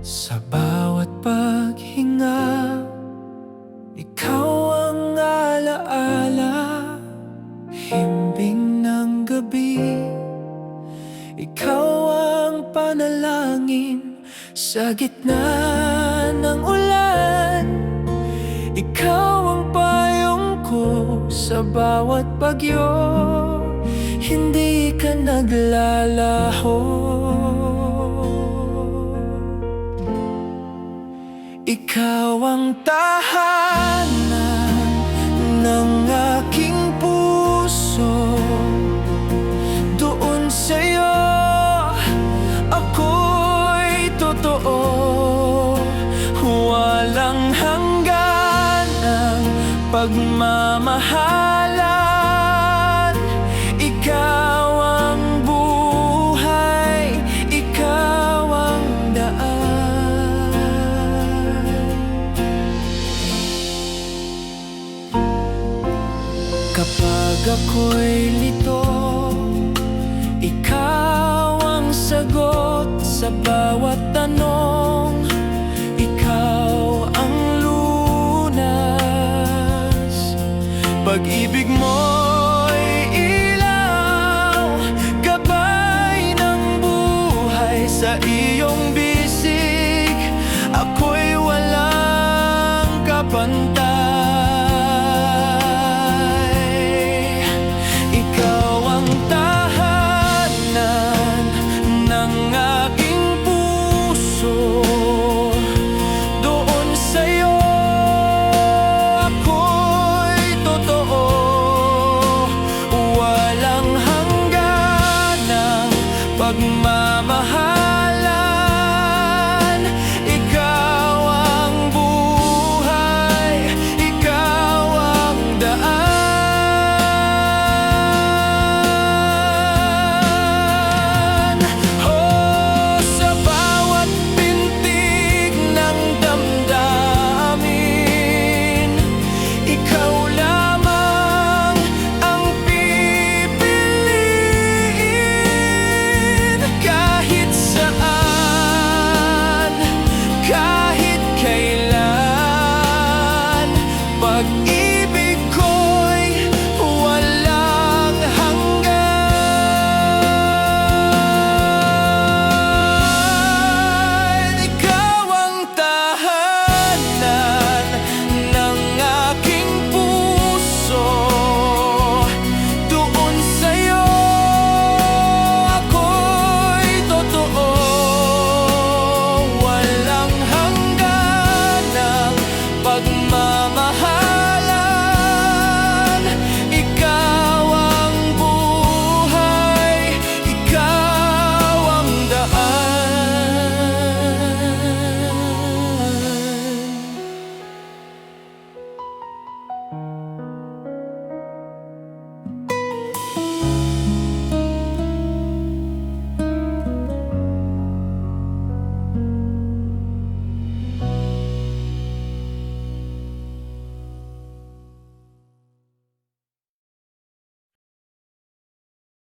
Sa bawat paghinga, ikaw ang alaala. Himbing ng gabi, ikaw ang panalangin. Sa gitna ng ulan, ikaw ang payong ko. Sa bawat bagyo, hindi ka naglalaho. Ikaw ang tahanan ng aking puso. Doon sa'yo ako'y totoo. Walang hanggan ang pagmamahalan. Ikaw ang buhay, ikaw ang daan. Kapag ako'y lito, ikaw ang sagot sa bawat tanong. Ikaw ang lunas. Pag-ibig mo'y ilaw, gabay ng buhay. Sa iyong bisig, ako'y walang kapantay.